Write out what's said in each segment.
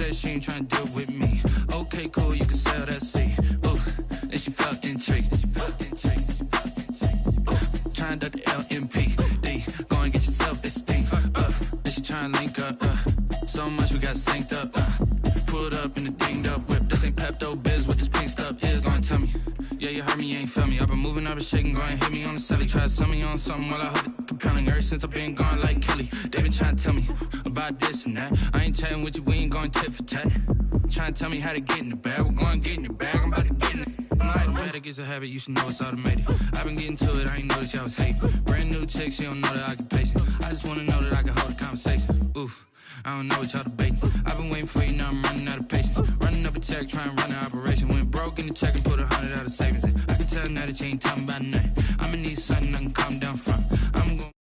said she ain't trying to deal with me. Okay, cool, you can sell that seed. Ooh, and she felt intrigued. Trying to duck the LMP. Go and get your self-esteem. And she trying to link up. So much we got synced up. Pulled up in the dinged up whip. This ain't Pepto Biz, what this pink stuff is. Don't tell me. Yeah, you heard me, you ain't felt me. I've been moving, I've been shaking, go and hit me on the celly. Try to sell me on something while I heard it compelling. Ever since I've been gone like Kelly, they been trying to tell me about this and that. I ain't chatting with you, we ain't going tit for tat. Trying to tell me how to get in the bag. We're going to get in the bag, I'm about to get in it. I'm like, automatic is a habit, you should know it's automated. I've been getting to it, I ain't noticed y'all was hating. Brand new chick, she don't know that I can pace it. I just wanna know that I can hold a conversation. Oof, I don't know what y'all debating. I've been waiting for you, now I'm running out of patience. Running up a check, trying to run an operation. Went broke in the check and put 100 out of savings in. I can tell now that you ain't talking about nothing. I'ma need something I can calm down from. I'm going.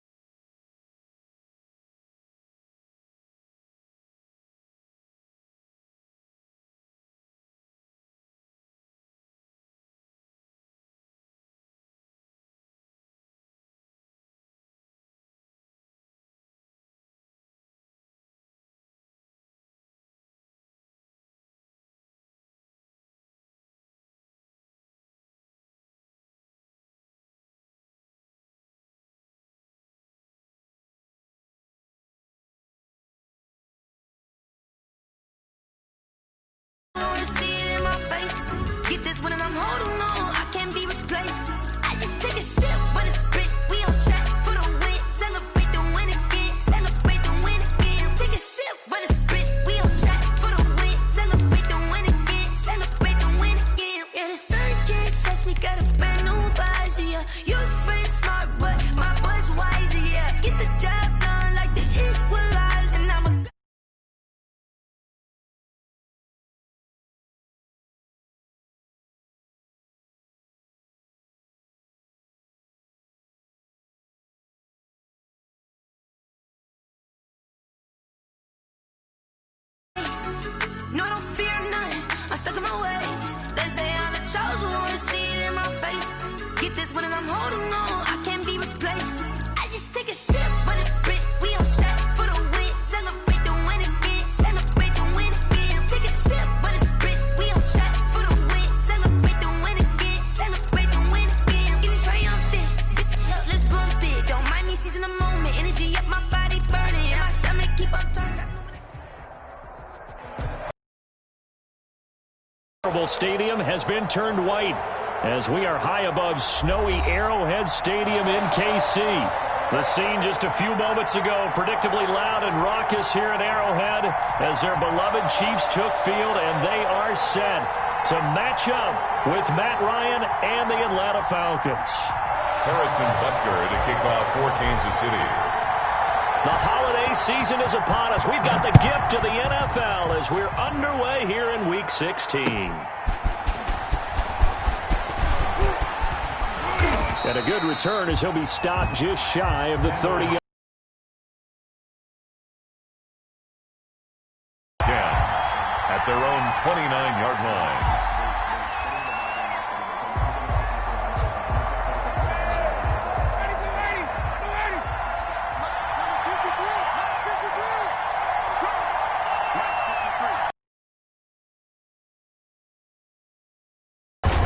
When I'm holding on, I can't be replaced. I just take a sip when it's split. We on track for the win. Celebrate the win again. Celebrate the win again. Take a sip when it's split. We on track for the win. Celebrate the win again. Celebrate the win again. Yeah, the sun can't touch me. Got a brand new visor. Yeah, you're friend smart, but my boy's wiser. Yeah, get the job done like the equalizer. And I'm a no, I don't fear nothing. I'm stuck in my ways. They say I'm the chosen one, see it in my face. Get this one and I'm holding on. I can't be replaced. I just take a sip when it's split. We on track for the win. Celebrate the win again. Celebrate the win again. Take a sip when it's split. We on track for the win. Celebrate the win again. Celebrate the win again. Get this triumphant. Let's bump it. Don't mind me seizing the moment. Energy up my body burning. And my stomach keep up turning. Stadium has been turned white as we are high above snowy Arrowhead Stadium in KC. The scene just a few moments ago, predictably loud and raucous here at Arrowhead as their beloved Chiefs took field, and they are set to match up with Matt Ryan and the Atlanta Falcons. Harrison Butker to kick off for Kansas City. The holiday season is upon us. We've got the gift of the NFL as we're underway here in Week 16. And a good return as he'll be stopped just shy of the 30. 10 at their own 29-yard line.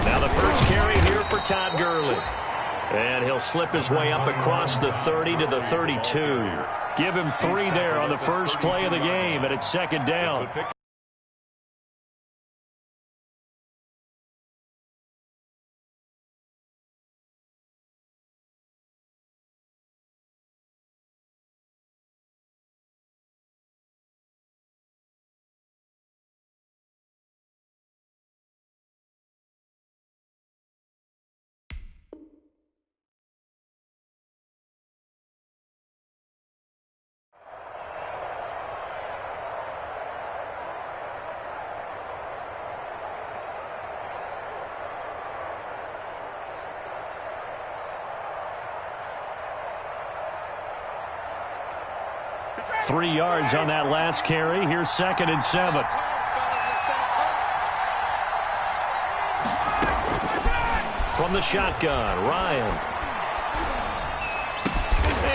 Now the first carry here for Todd Gurley. And he'll slip his way up across the 30 to the 32. Give him 3 there on the first play of the game, and it's second down. Three yards on that last carry. Here's 2nd and 7. From the shotgun, Ryan.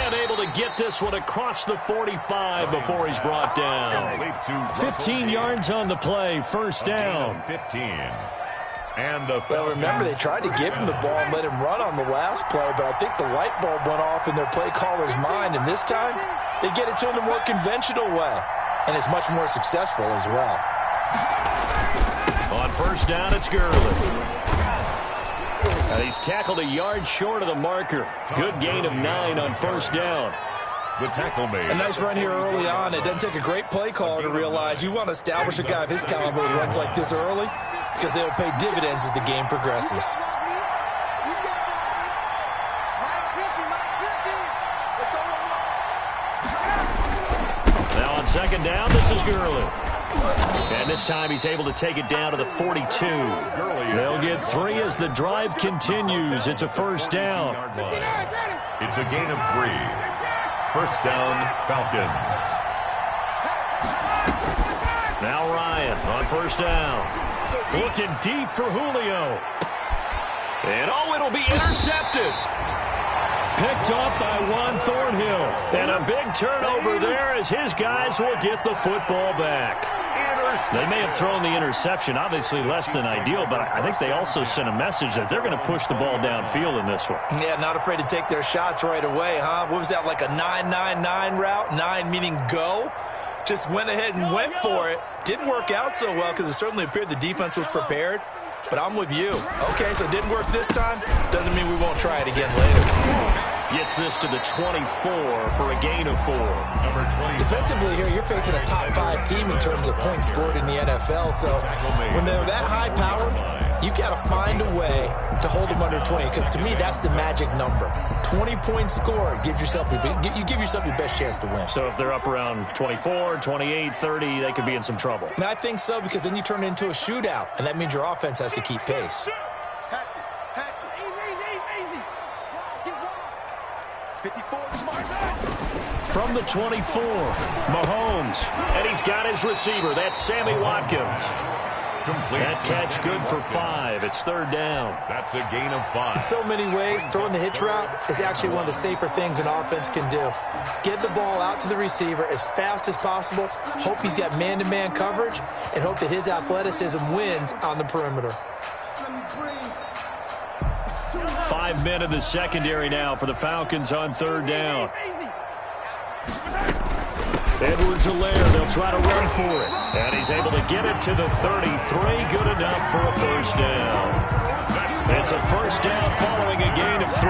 And able to to get this one across the 45 before he's brought down. 15 yards on the play, first down. 15. And well, remember, they tried to give him the ball and let him run on the last play, but I think the light bulb went off in their play caller's mind, and this time they get it to him the more conventional way, and it's much more successful as well. On first down, it's Gurley. He's tackled a yard short of the marker. Good gain of 9 on first down. The tackle made. A nice run here early on. It doesn't take a great play caller to realize you want to establish a guy of his caliber who runs like this early, because they'll pay dividends as the game progresses. Now on second down, this is Gurley. And this time he's able to take it down to the 42. They'll get 3 as the drive continues. It's a first down. It's a gain of 3. First down, Falcons. Now Ryan on first down. Looking deep for Julio. And it'll be intercepted. Picked off by Juan Thornhill. And a big turnover there as his guys will get the football back. They may have thrown the interception, obviously less than ideal, but I think they also sent a message that they're going to push the ball downfield in this one. Yeah, not afraid to take their shots right away, huh? What was that, like a 9-9-9 route? 9 meaning go? Just went ahead and went for it. Didn't work out so well because it certainly appeared the defense was prepared. But I'm with you. Okay, so it didn't work this time. Doesn't mean we won't try it again later. Gets this to the 24 for a gain of 4. Defensively here, you're facing a top 5 team in terms of points scored in the NFL. So when they're that high-powered, you've got to find a way to hold them under 20. Because to me, that's the magic number. 20 points scored gives yourself you give yourself your best chance to win. So if they're up around 24, 28, 30, they could be in some trouble. And I think so, because then you turn it into a shootout, and that means your offense has to keep pace. From the 24, Mahomes, and he's got his receiver. That's Sammy Watkins. That catch good for 5. It's third down. That's a gain of 5. In so many ways, throwing the hitch route is actually one of the safer things an offense can do. Get the ball out to the receiver as fast as possible, hope he's got man-to-man coverage, and hope that his athleticism wins on the perimeter. 5 men in the secondary now for the Falcons on third down. Edwards-Helaire, they'll try to run for it. And he's able to get it to the 33. Good enough for a first down. It's a first down following a gain of 3.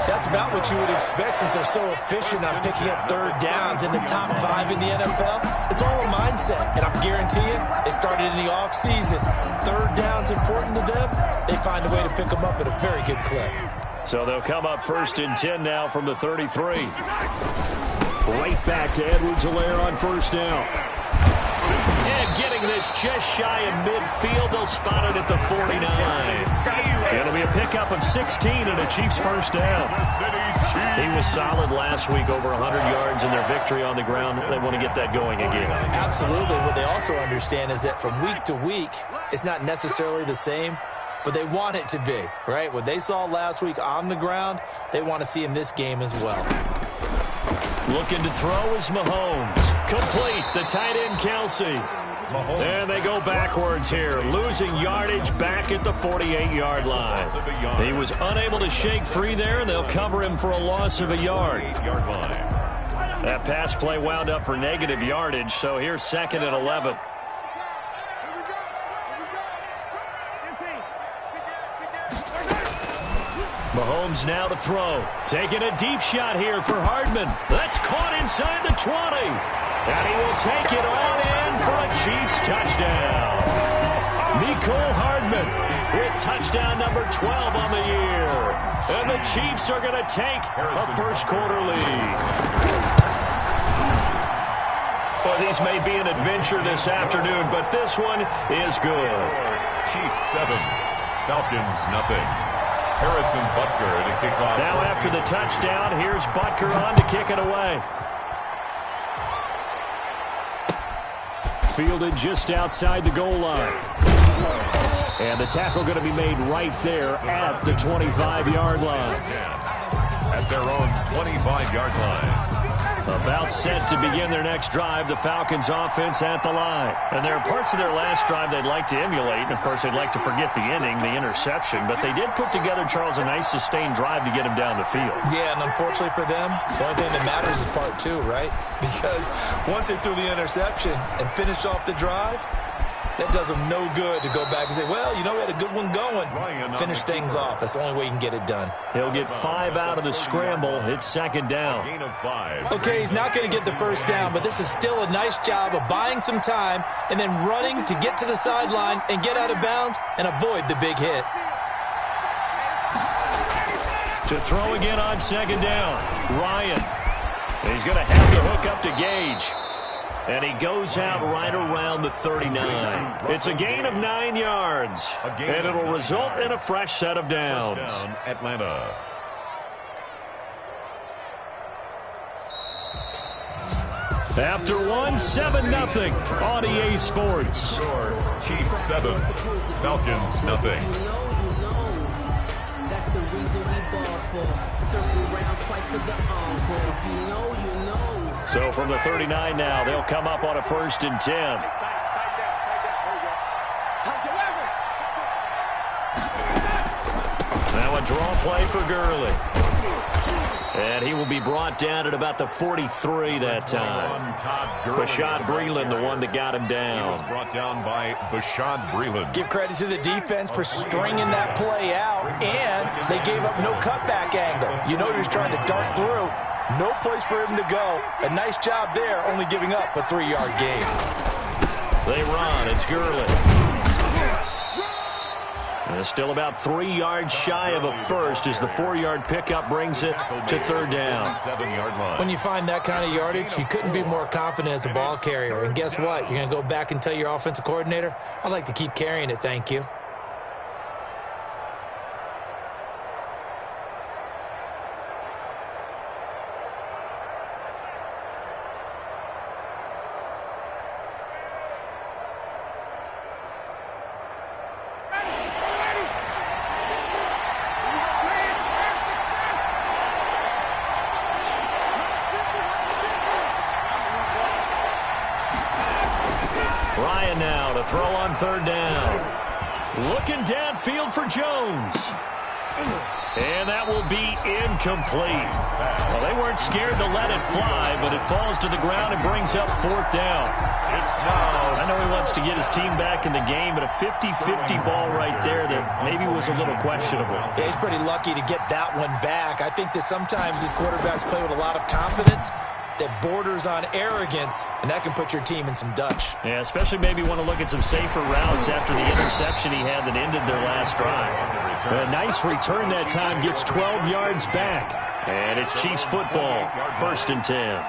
That's about what you would expect since they're so efficient on picking up third downs in the top 5 in the NFL. It's all a mindset, and I guarantee you, it started in the offseason. Third down's important to them. They find a way to pick them up at a very good clip. So they'll come up first and 10 now from the 33. Right back to Edwards-Helaire on first down. And getting this just shy of midfield. They'll spot it at the 49. It'll be a pickup of 16 and a Chiefs first down. He was solid last week, over 100 yards in their victory on the ground. They want to get that going again. Absolutely. What they also understand is that from week to week, it's not necessarily the same, but they want it to be, right? What they saw last week on the ground, they want to see in this game as well. Looking to throw is Mahomes. Complete. The tight end, Kelsey. And they go backwards here, losing yardage back at the 48-yard line. He was unable to shake free there, and they'll cover him for a loss of a yard. That pass play wound up for negative yardage, so here's second and 11. Mahomes now to throw. Taking a deep shot here for Hardman. That's caught inside the 20. And he will take it on in for a Chiefs touchdown. Mecole Hardman with touchdown number 12 on the year. And the Chiefs are going to take a first quarter lead. Well, these may be an adventure this afternoon, but this one is good. Chiefs 7, Falcons nothing. Harrison Butker to kick off. Now after the touchdown, here's Butker on to kick it away. Fielded just outside the goal line. And the tackle going to be made right there at the 25-yard line. at their own 25-yard line. About set to begin their next drive, the Falcons offense at the line. And there are parts of their last drive they'd like to emulate. And, of course, they'd like to forget the inning, the interception. But they did put together, Charles, a nice sustained drive to get him down the field. Yeah, and unfortunately for them, the only thing that matters is part two, right? Because once they threw the interception and finished off the drive, that does them no good to go back and say, well, you know, we had a good one going. Finish things off. That's the only way you can get it done. He'll get 5 out of the scramble. It's second down. Gain of 5. Okay, he's not going to get the first down, but this is still a nice job of buying some time and then running to get to the sideline and get out of bounds and avoid the big hit. To throw again on second down, Ryan. He's going to have the hook up to Gage. And he goes out right around the 39. It's a gain of 9 yards. And it'll result in a fresh set of downs. First down, Atlanta. After one, 7-0 on EA Sports. Score, Chiefs 7, Falcons nothing. That's the reason we ball for. Circle around twice for the encore. If you know, you know. So from the 39 now, they'll come up on a 1st and 10. Now a draw play for Gurley. And he will be brought down at about the 43 that time. Bashaud Breeland, the one that got him down. He was brought down by Bashaud Breeland. Give credit to the defense for stringing that play out, and they gave up no cutback angle. You know he was trying to dart through. No place for him to go. A nice job there, only giving up a 3-yard gain. They run. It's Gurley. And still about 3 yards shy of a first as the 4-yard pickup brings it to third down. 7-yard line. When you find that kind of yardage, you couldn't be more confident as a ball carrier. And guess what? You're going to go back and tell your offensive coordinator, I'd like to keep carrying it, thank you. Ryan now to throw on third down. Looking downfield for Jones. And that will be incomplete. Well, they weren't scared to let it fly, but it falls to the ground and brings up 4th down. I know he wants to get his team back in the game, but a 50-50 ball right there that maybe was a little questionable. Yeah, he's pretty lucky to get that one back. I think that sometimes these quarterbacks play with a lot of confidence that borders on arrogance, and that can put your team in some Dutch. Yeah, especially maybe want to look at some safer routes after the interception he had that ended their last drive. A nice return that time, gets 12 yards back. And it's Chiefs football, 1st and 10.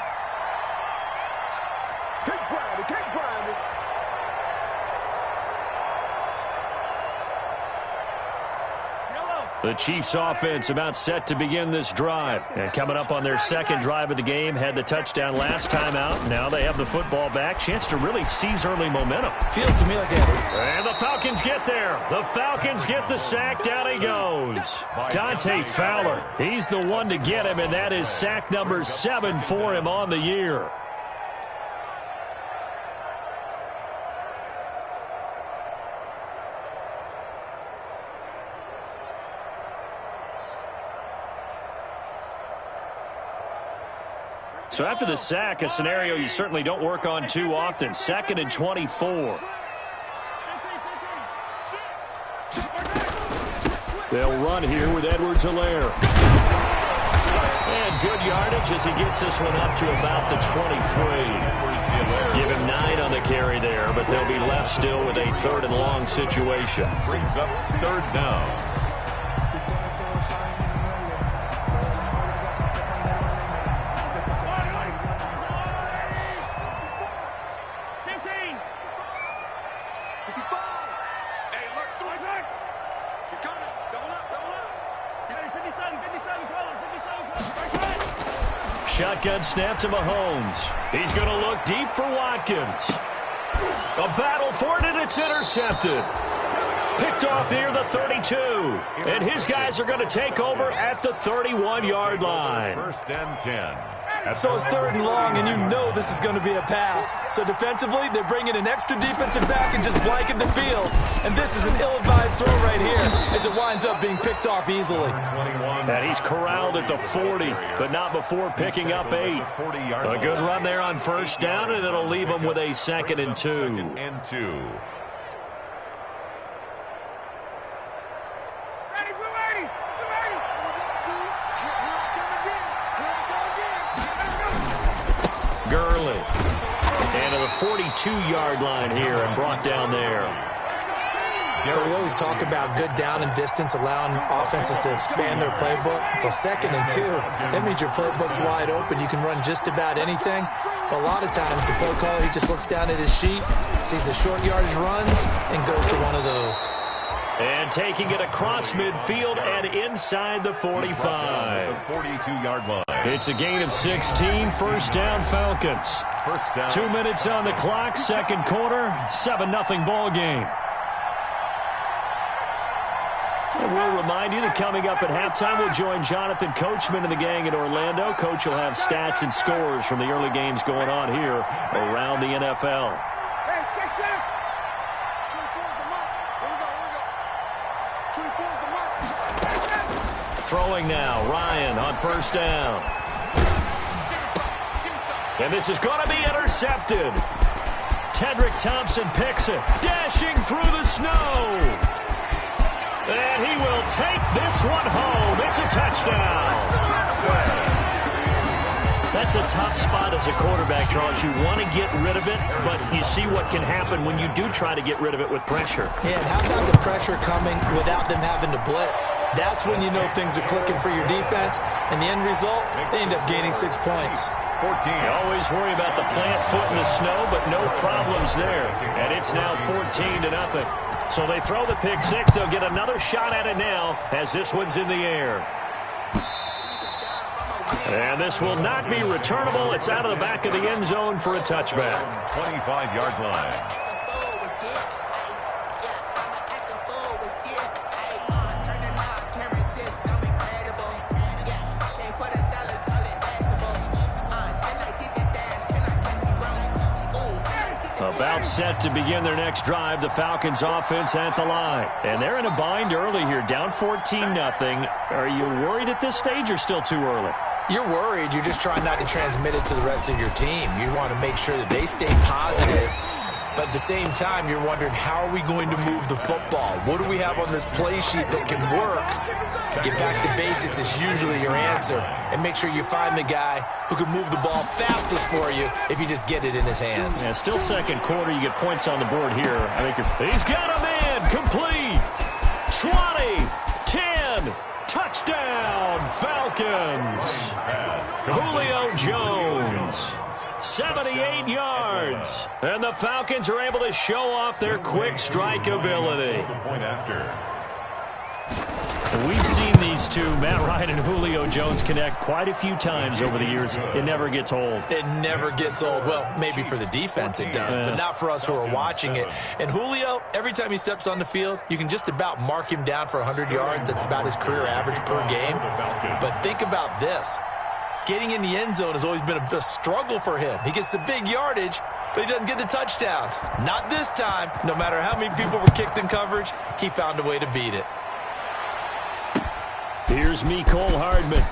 The Chiefs offense about set to begin this drive. And coming up on their second drive of the game, had the touchdown last time out. Now they have the football back. Chance to really seize early momentum. Feels to me like that. And the Falcons get there. The Falcons get the sack. Down he goes. Dante Fowler. He's the one to get him, and that is sack number 7 for him on the year. So after the sack, a scenario you certainly don't work on too often. 2nd and 24. They'll run here with Edwards-Helaire. And good yardage as he gets this one up to about the 23. Give him 9 on the carry there, but they'll be left still with a 3rd and long situation. Brings up 3rd down. Shotgun snap to Mahomes. He's going to look deep for Watkins. A battle for it, and it's intercepted. Picked off near the 32. And his guys are going to take over at the 31-yard line. First and 10. So it's 3rd and long, and you know this is going to be a pass. So defensively, they're bringing an extra defensive back and just blanket the field. And this is an ill-advised throw right here as it winds up being picked off easily. And he's corralled at the 40, but not before picking up 8. A good run there on first down, and it'll leave him with a 2nd and 2. 2nd and 2. Gurley. And to the 42-yard line here and brought down there. We always talk about good down and distance, allowing offenses to expand their playbook. Well, 2nd and 2, that means your playbook's wide open. You can run just about anything. But a lot of times, the play caller, he just looks down at his sheet, sees the short yardage runs, and goes to one of those. And taking it across midfield and inside the 45. 42-yard line. It's a gain of 16, first down Falcons. First down. 2 minutes on the clock, second quarter, 7-0 ball game. And we'll remind you that coming up at halftime, we'll join Jonathan Coachman and the gang in Orlando. Coach will have stats and scores from the early games going on here around the NFL. Throwing now, Ryan on first down. And this is going to be intercepted. Tedrick Thompson picks it, dashing through the snow. And he will take this one home. It's a touchdown. That's a tough spot as a quarterback, Charles. You want to get rid of it, but you see what can happen when you do try to get rid of it with pressure. Yeah, and how about the pressure coming without them having to blitz? That's when you know things are clicking for your defense, and the end result, they end up gaining 6 points. 14. You always worry about the plant foot in the snow, but no problems there. And it's now 14-0. So they throw the pick six. They'll get another shot at it now as this one's in the air. And this will not be returnable. It's out of the back of the end zone for a touchback. 25-yard line. About set to begin their next drive, the Falcons offense at the line. And they're in a bind early here, down 14-0. Are you worried at this stage or still too early? You're worried. You're just trying not to transmit it to the rest of your team. You want to make sure that they stay positive. But at the same time, you're wondering, how are we going to move the football? What do we have on this play sheet that can work? Get back to basics is usually your answer. And make sure you find the guy who can move the ball fastest for you if you just get it in his hands. Yeah, still second quarter. You get points on the board here. He's got a man. Complete. 20. 10. Touchdown, Falcons. Julio Jones. 78 yards. And the Falcons are able to show off their quick strike ability. Point after. We've seen these two, Matt Ryan and Julio Jones, connect quite a few times over the years. It never gets old. It never gets old. Well, maybe for the defense it does, but not for us who are watching it. And Julio, every time he steps on the field, you can just about mark him down for 100 yards. That's about his career average per game. But think about this. Getting in the end zone has always been a struggle for him. He gets the big yardage, but he doesn't get the touchdowns. Not this time. No matter how many people were kicked in coverage, he found a way to beat it. Here's Mecole Hardman.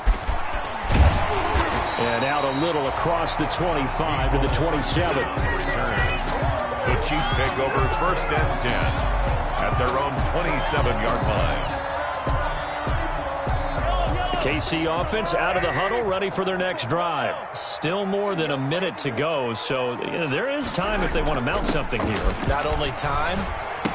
And out a little across the 25 to the 27. The Chiefs take over first and 10 at their own 27-yard line. The KC offense out of the huddle, ready for their next drive. Still more than a minute to go, so there is time if they want to mount something here. Not only time,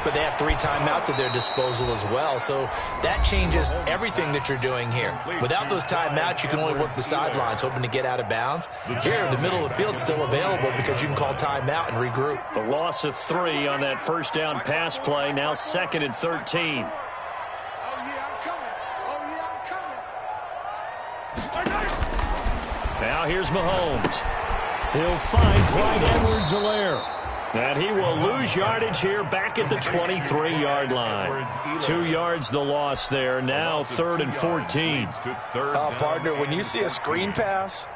but they have 3 timeouts at their disposal as well. So that changes everything that you're doing here. Without those timeouts, you can only work the sidelines, hoping to get out of bounds. Here, the middle of the field's still available because you can call timeout and regroup. The loss of 3 on that first down pass play, now 2nd and 13. Now here's Mahomes. He'll find Clyde Edwards-Helaire. And he will lose yardage here back at the 23-yard line. 2 yards the loss there. Now 3rd and 14. Partner, when you see a screen pass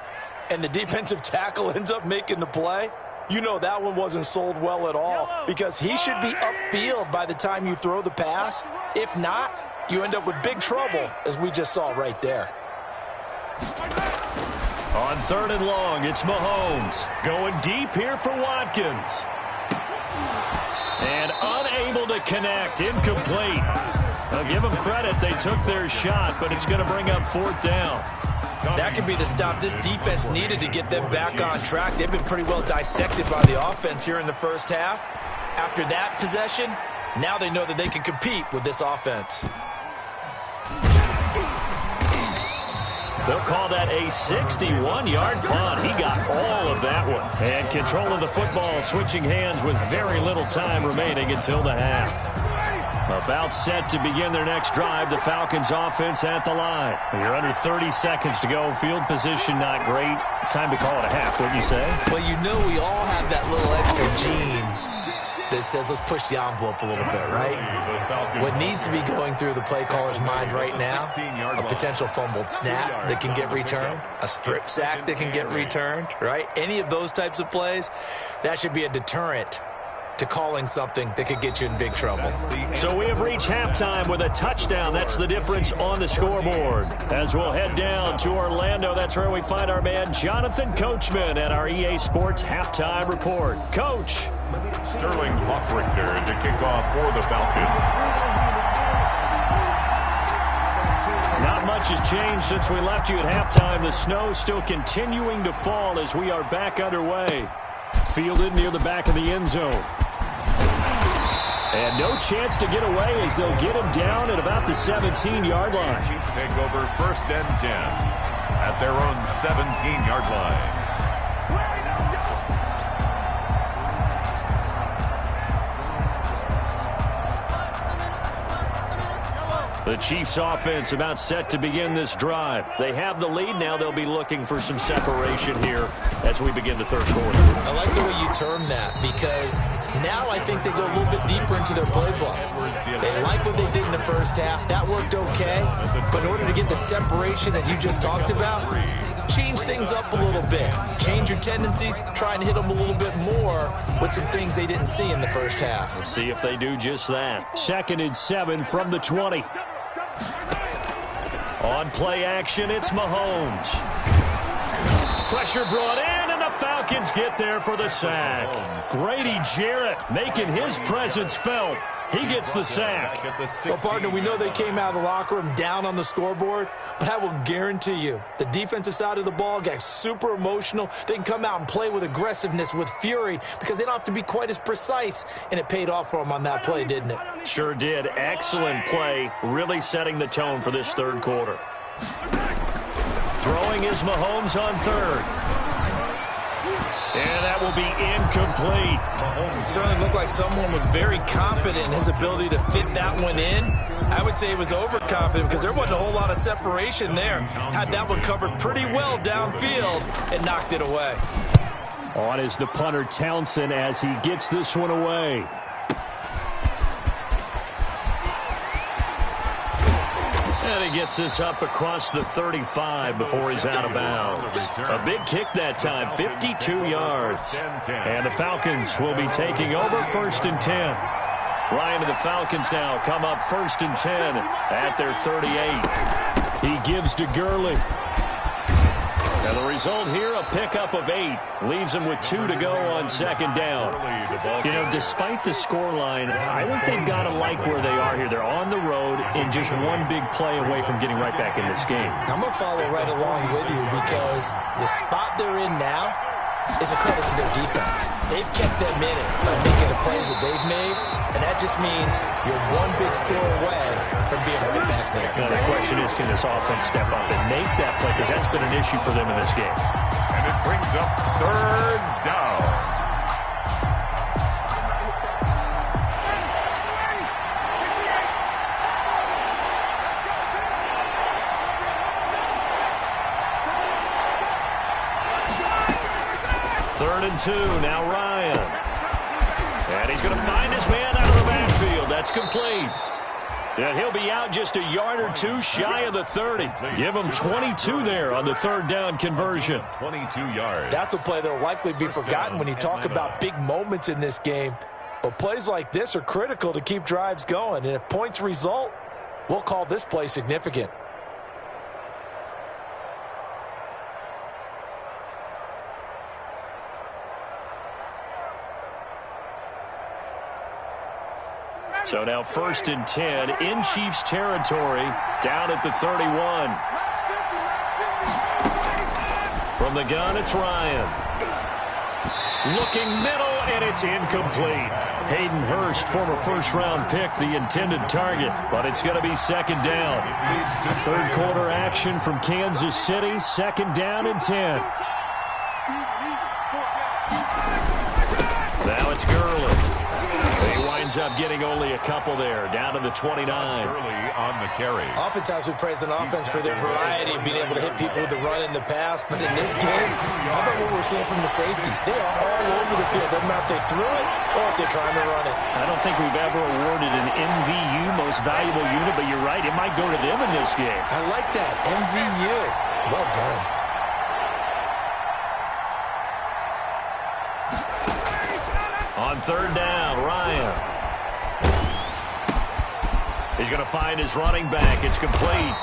and the defensive tackle ends up making the play, you know that one wasn't sold well at all, because he should be upfield by the time you throw the pass. If not, you end up with big trouble, as we just saw right there. On 3rd and long, it's Mahomes going deep here for Watkins. And unable to connect, incomplete. I'll give them credit, they took their shot, but it's going to bring up 4th down. That could be the stop this defense needed to get them back on track. They've been pretty well dissected by the offense here in the first half. After that possession, now they know that they can compete with this offense. They'll call that a 61-yard punt. He got all of that one. And control of the football, switching hands with very little time remaining until the half. About set to begin their next drive, the Falcons offense at the line. You're under 30 seconds to go. Field position not great. Time to call it a half, wouldn't you say? Well, you know we all have that little extra gene that says let's push the envelope a little bit, right? What needs to be going through the play caller's mind right now, a potential fumbled snap that can get returned, a strip sack that can get returned, right? Any of those types of plays, that should be a deterrent to calling something that could get you in big trouble. So we have reached halftime with a touchdown. That's the difference on the scoreboard. As we'll head down to Orlando, that's where we find our man Jonathan Coachman at our EA Sports Halftime Report. Coach. Sterling Hoffrichter to kick off for the Falcons. Not much has changed since we left you at halftime. The snow still continuing to fall as we are back underway. Fielded near the back of the end zone. And no chance to get away as they'll get him down at about the 17-yard line. Chiefs take over 1st and 10 at their own 17-yard line. The Chiefs offense about set to begin this drive. They have the lead. Now they'll be looking for some separation here as we begin the 3rd quarter. I like the way you term that, because now I think they go a little bit deeper into their playbook. They like what they did in the first half. That worked okay. But in order to get the separation that you just talked about, change things up a little bit. Change your tendencies. Try and hit them a little bit more with some things they didn't see in the first half. We'll see if they do just that. 2nd and 7 from the 20. On play action, it's Mahomes. Pressure brought in, and the Falcons get there for the sack. Grady Jarrett making his presence felt. He gets the sack. Well, partner, we know they came out of the locker room down on the scoreboard, but I will guarantee you the defensive side of the ball got super emotional. They can come out and play with aggressiveness, with fury, because they don't have to be quite as precise, and it paid off for them on that play, didn't it? Sure did. Excellent play, really setting the tone for this 3rd quarter. Throwing is Mahomes on 3rd. And that will be incomplete. It certainly looked like someone was very confident in his ability to fit that one in. I would say he was overconfident because there wasn't a whole lot of separation there. Had that one covered pretty well downfield and knocked it away. On is the punter Townsend as he gets this one away. And he gets this up across the 35 before he's out of bounds. A big kick that time, 52 yards. And the Falcons will be taking over 1st and 10. Ryan and the Falcons now come up 1st and 10 at their 38. He gives to Gurley. And the result here, a pickup of 8. Leaves him with 2 to go on 2nd down. You know, despite the scoreline, I think they've got to like where they are here. They're on the road and just one big play away from getting right back in this game. I'm going to follow right along with you because the spot they're in now is a credit to their defense. They've kept them in it by making the plays that they've made, and that just means you're one big score away from being right back there. Now, the question is, can this offense step up and make that play? Because that's been an issue for them in this game. And it brings up 3rd down. Third and 2, now Ryan. And he's going to find his man out of the backfield. That's complete. And he'll be out just a yard or two shy of the 30. Give him 22 there on the third down conversion. 22 yards. That's a play that will likely be forgotten when you talk about big moments in this game. But plays like this are critical to keep drives going. And if points result, we'll call this play significant. So now 1st and 10 in Chiefs territory, down at the 31. From the gun, it's Ryan. Looking middle, and it's incomplete. Hayden Hurst, former first-round pick, the intended target, but it's going to be 2nd down. Third quarter action from Kansas City, 2nd down and 10. Now it's Gurley. He winds up getting only a couple there, down to the 29. Early on the carry. Oftentimes we praise an offense for their variety of being able to hit people with the run in the pass, but in this game, how about what we're seeing from the safeties? They are all over the field. Doesn't matter if they threw it or if they're trying to run it. I don't think we've ever awarded an MVU, most valuable unit, but you're right, it might go to them in this game. I like that, MVU. Well done. On 3rd down, Ryan. He's going to find his running back. It's complete.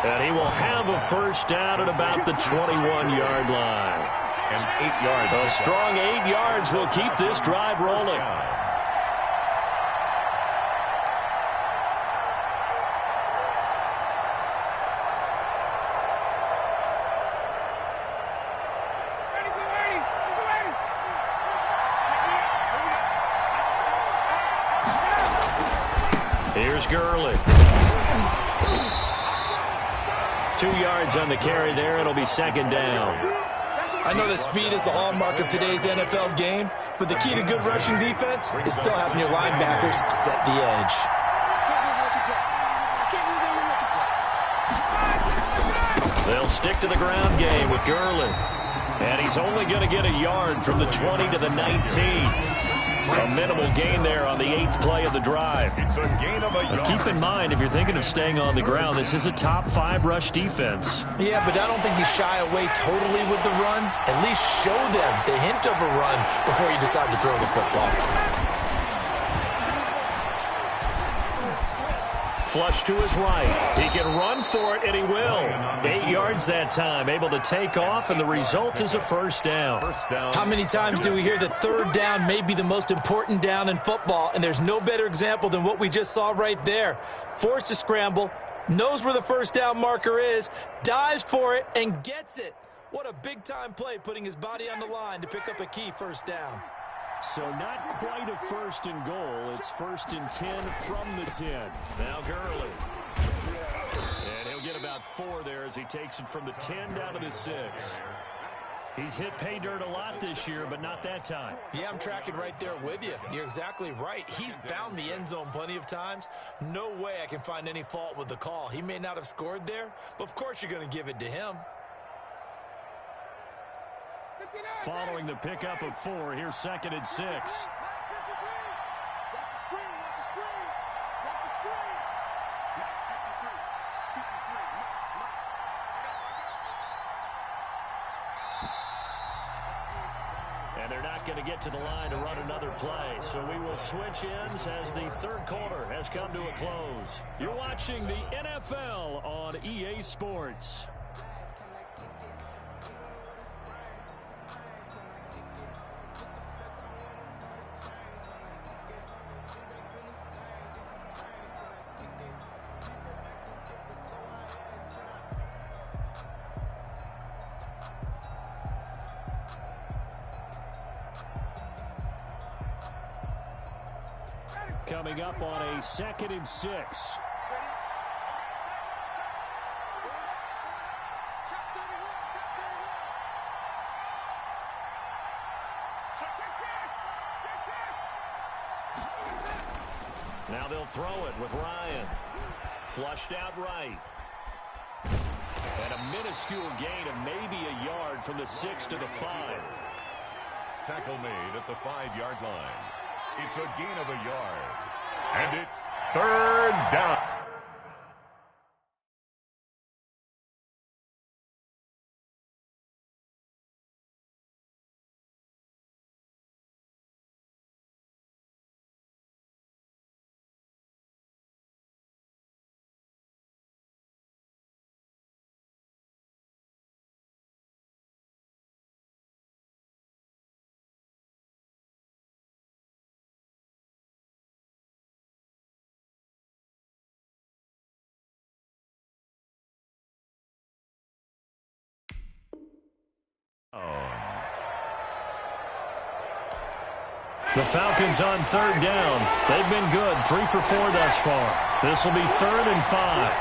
And he will have a 1st down at about the 21-yard line. And 8 yards. A strong 8 yards will keep this drive rolling. Here's Gurley. 2 yards on the carry there. It'll be 2nd down. I know that speed is the hallmark of today's NFL game, but the key to good rushing defense is still having your linebackers set the edge. They'll stick to the ground game with Gurley. And he's only going to get a yard from the 20 to the 19. A minimal gain there on the 8th play of the drive. It's a gain of a yard. Keep in mind, if you're thinking of staying on the ground, this is a top 5 rush defense. Yeah, but I don't think you shy away totally with the run. At least show them the hint of a run before you decide to throw the football. Flush to his right. He can run for it, and he will. 8 yards that time, able to take off, and the result is a 1st down. How many times do we hear that 3rd down may be the most important down in football, and there's no better example than what we just saw right there. Forced to scramble, knows where the 1st down marker is, dives for it, and gets it. What a big-time play, putting his body on the line to pick up a key 1st down. So not quite a 1st and goal. It's 1st and 10 from the 10. Now Gurley. And he'll get about 4 there as he takes it from the 10 down to the 6. He's hit pay dirt a lot this year, but not that time. Yeah, I'm tracking right there with you. You're exactly right. He's found the end zone plenty of times. No way I can find any fault with the call. He may not have scored there, but of course you're going to give it to him. Following the pickup of 4, here's 2nd and 6. And they're not going to get to the line to run another play, so we will switch ends as the 3rd quarter has come to a close. You're watching the NFL on EA Sports. Coming up on a 2nd and 6. Now they'll throw it with Ryan. Flushed out right. And a minuscule gain of maybe a yard from the 6 to the 5. Tackle made at the 5-yard line. It's a gain of a yard. And it's third down. The Falcons on third down. They've been good, 3 for 4 thus far. This will be 3rd and 5.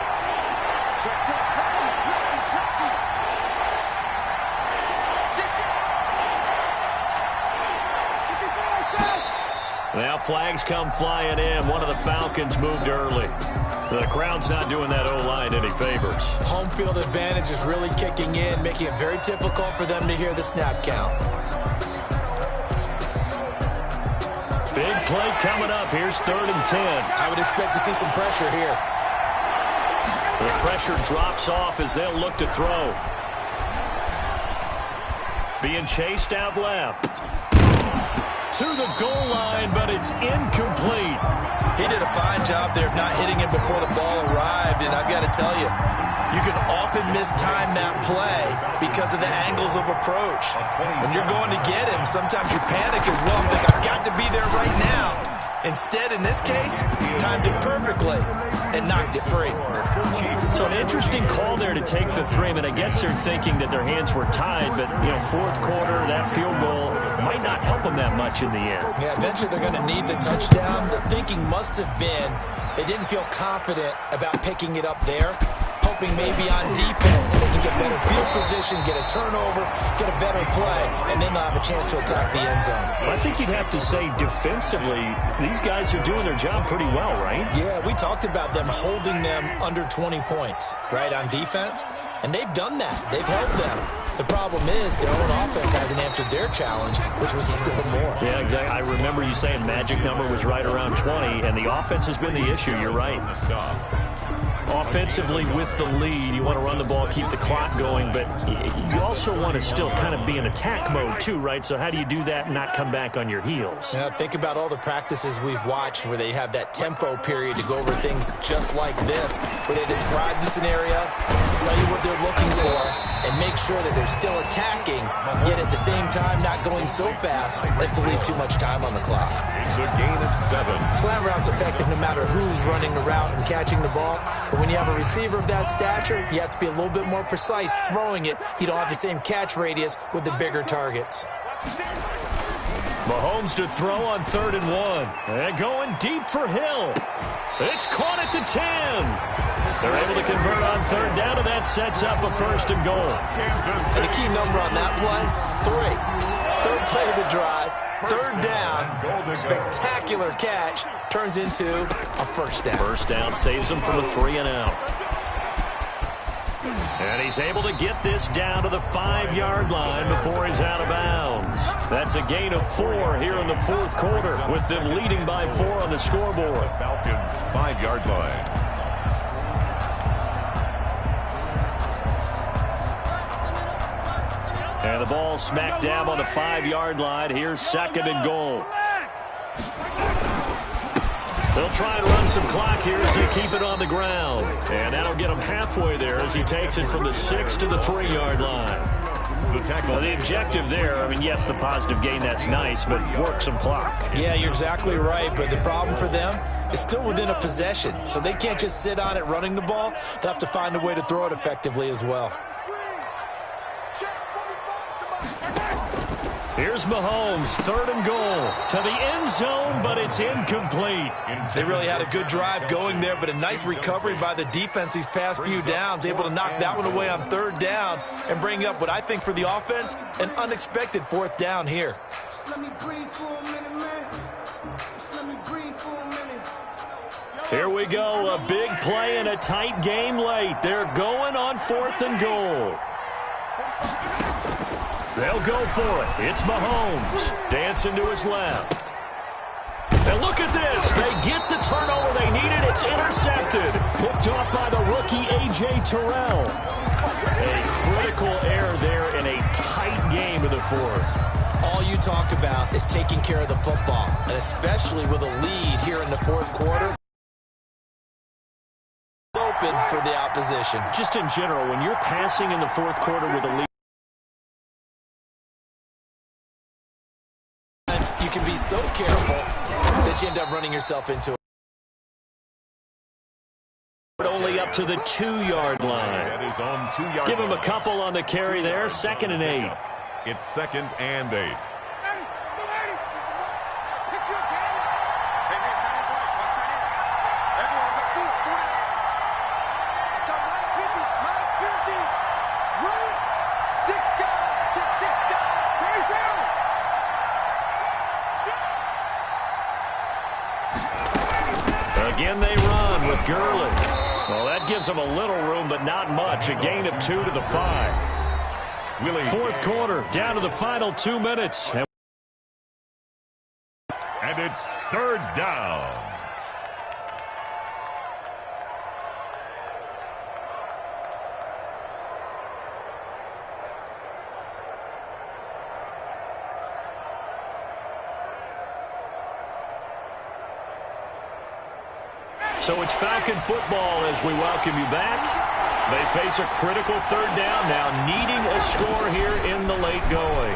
Now flags come flying in. One of the Falcons moved early. The crowd's not doing that O-line any favors. Home field advantage is really kicking in, making it very difficult for them to hear the snap count. Big play coming up. Here's 3rd and 10. I would expect to see some pressure here. The pressure drops off as they'll look to throw. Being chased out left. To the goal line, but it's incomplete. He did a fine job there of not hitting him before the ball arrived, and I've got to tell you, you can often mistime that play because of the angles of approach. When you're going to get him, sometimes you panic as well. Think, I've got to be there right now. Instead, in this case, timed it perfectly and knocked it free. So an interesting call there to take the 3. I mean, I guess they're thinking that their hands were tied, but, you know, 4th quarter, that field goal might not help them that much in the end. Yeah, eventually they're going to need the touchdown. The thinking must have been they didn't feel confident about picking it up there, hoping maybe on defense they can get better field position, get a turnover, get a better play, and then they'll have a chance to attack the end zone. I think you'd have to say defensively, these guys are doing their job pretty well, right? Yeah, we talked about them holding them under 20 points, right, on defense, and they've done that. They've held them. The problem is their own offense hasn't answered their challenge, which was to score more. Yeah, exactly. I remember you saying magic number was right around 20, and the offense has been the issue. You're right. Offensively with the lead, you want to run the ball, keep the clock going, but you also want to still kind of be in attack mode too, right? So how do you do that and not come back on your heels? Yeah, think about all the practices we've watched where they have that tempo period to go over things just like this, where they describe the scenario, tell you what they're looking for, and make sure that they're still attacking, yet at the same time not going so fast as to leave too much time on the clock. It's a gain of 7. Slant route's effective no matter who's running the route and catching the ball, but when you have a receiver of that stature, you have to be a little bit more precise throwing it. You don't have the same catch radius with the bigger targets. Mahomes to throw on 3rd and 1. And going deep for Hill. It's caught at the 10. They're able to convert on 3rd down, and that sets up a 1st and goal. And a key number on that play, 3. 3rd play of the drive, 3rd down, spectacular catch, turns into a 1st down. 1st down saves him from a 3 and out. And he's able to get this down to the 5-yard line before he's out of bounds. That's a gain of 4 here in the 4th quarter, with them leading by 4 on the scoreboard. Falcons 5-yard line. And the ball smack dab on the 5-yard line. Here's 2nd and goal. They'll try and run some clock here as they keep it on the ground. And that'll get him halfway there as he takes it from the 6 to the 3-yard line. The objective there, I mean, yes, the positive gain, that's nice, but work some clock. Yeah, you're exactly right, but the problem for them is still within a possession, so they can't just sit on it running the ball. They'll have to find a way to throw it effectively as well. Here's Mahomes, 3rd and goal to the end zone, but it's incomplete. They really had a good drive going there, but a nice recovery by the defense these past few downs, able to knock that one away on 3rd down and bring up what I think for the offense, an unexpected 4th down here. Here we go, a big play and a tight game late. They're going on 4th and goal. They'll go for it. It's Mahomes. Dancing to his left. And look at this. They get the turnover they needed. It's intercepted. Picked off by the rookie, A.J. Terrell. A critical error there in a tight game of the fourth. All you talk about is taking care of the football, and especially with a lead here in the fourth quarter. Open for the opposition. Just in general, when you're passing in the fourth quarter with a lead, you can be so careful that you end up running yourself into it. only up to the 2-yard line. At his own 2-yard Give him a line. couple on the carry there. 2nd and 8. It's 2nd and 8. Again they run with Gurley. Well, that gives them a little room, but not much. A gain of 2 to the 5. Willie. Fourth quarter, down to the final 2 minutes. And it's 3rd down. So it's Falcon football as we welcome you back. They face a critical 3rd down now, needing a score here in the late going.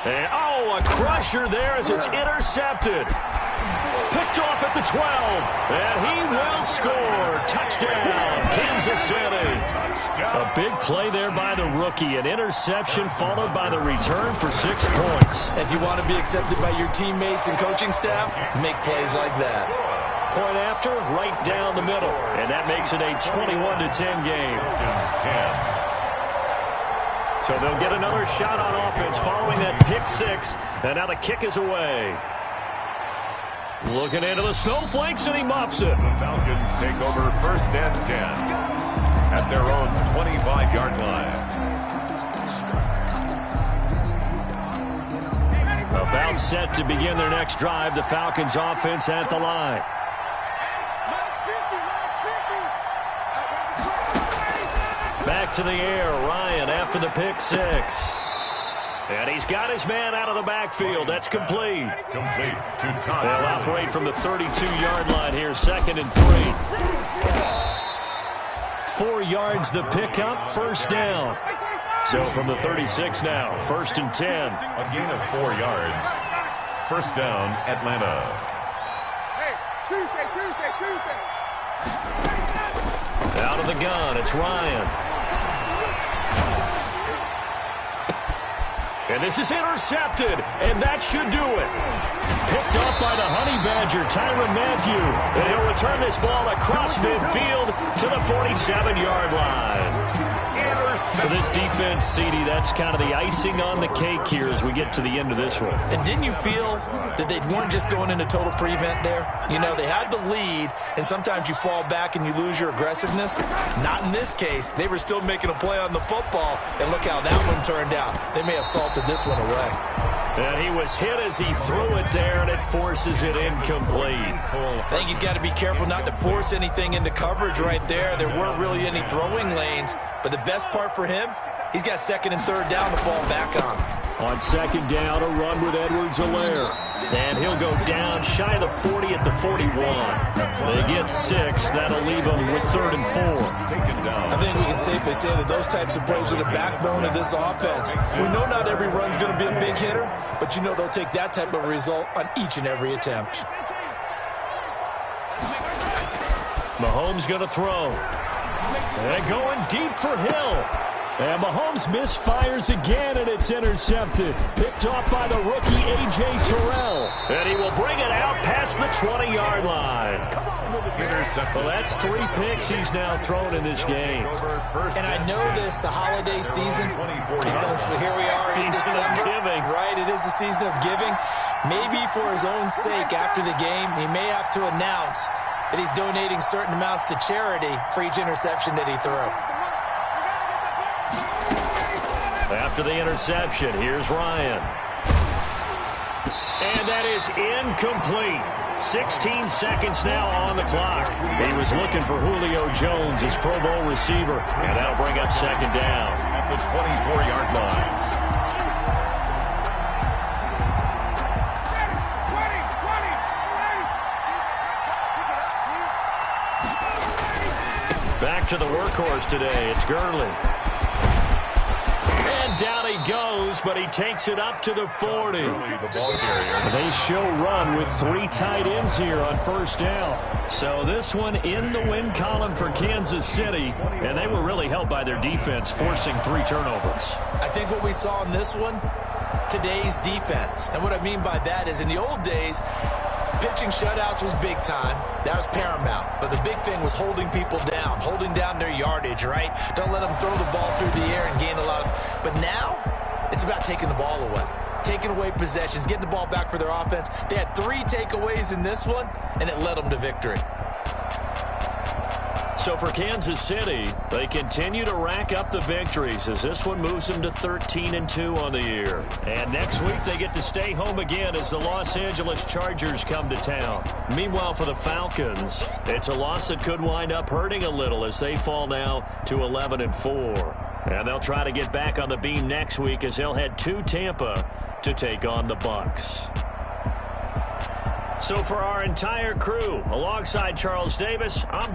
And, oh, a crusher there as it's intercepted. Picked off at the 12, and he will score. Touchdown, Kansas City. A big play there by the rookie. An interception followed by the return for 6 points. If you want to be accepted by your teammates and coaching staff, make plays like that. Point after, right down the middle. And that makes it a 21-10 game. 10. So they'll get another shot on offense following that pick 6. And now the kick is away. Looking into the snowflakes, and he muffs it. The Falcons take over 1st and 10 at their own 25-yard line. About set to begin their next drive. The Falcons offense at the line. Back to the air. Ryan after the pick 6. And he's got his man out of the backfield. That's complete. Complete to Todd. They'll operate from the 32-yard line here. 2nd and 3. 4 yards the pickup. 1st down. So from the 36 now. 1st and 10. A gain of 4 yards. 1st down, Atlanta. Out of the gun. It's Ryan. And this is intercepted, and that should do it. Picked up by the Honey Badger, Tyrann Mathieu. And he'll return this ball across midfield to the 47-yard line. For this defense, CD, that's kind of the icing on the cake here as we get to the end of this one. And didn't you feel that they weren't just going into total prevent there? You know, they had the lead, and sometimes you fall back and you lose your aggressiveness. Not in this case. They were still making a play on the football, and look how that one turned out. They may have salted this one away. And he was hit as he threw it there, and it forces it incomplete. I think he's got to be careful not to force anything into coverage right there. There weren't really any throwing lanes, but the best part for him, he's got 2nd and 3rd down to fall back on. On 2nd down, a run with Edwards-Helaire. And he'll go down shy of the 40 at the 41. They get 6. That'll leave them with 3rd and 4. Taken down. I think we can safely say that those types of plays are the backbone of this offense. We know not every run's going to be a big hitter, but you know they'll take that type of result on each and every attempt. Mahomes going to throw. And going deep for Hill. And Mahomes misfires again, and it's intercepted. Picked off by the rookie, A.J. Terrell. And he will bring it out past the 20-yard line. Well, that's 3 picks he's now thrown in this game. And I know this, the holiday season, because here we are in Season of December. giving. Right, it is the season of giving. Maybe for his own sake after the game, he may have to announce that he's donating certain amounts to charity for each interception that he threw. After the interception, here's Ryan. And that is incomplete. 16 seconds now on the clock. He was looking for Julio Jones, his Pro Bowl receiver, and that'll bring up second down. At the 24-yard line. Back to the workhorse today. It's Gurley. And down he goes, but he takes it up to the 40. The ball carrier. They show run with 3 tight ends here on first down. So this one in the win column for Kansas City, and they were really helped by their defense, forcing 3 turnovers. I think what we saw in this one, today's defense. And what I mean by that is in the old days, pitching shutouts was big time. That was paramount. But the big thing was holding people down, holding down their yardage, right? Don't let them throw the ball through the air and gain a lot of... But now, it's about taking the ball away. Taking away possessions, getting the ball back for their offense. They had 3 takeaways in this one, and it led them to victory. So for Kansas City, they continue to rack up the victories as this one moves them to 13-2 on the year. And next week they get to stay home again as the Los Angeles Chargers come to town. Meanwhile for the Falcons, it's a loss that could wind up hurting a little as they fall now to 11-4. And they'll try to get back on the beam next week as they'll head to Tampa to take on the Bucs. So for our entire crew, alongside Charles Davis, I'm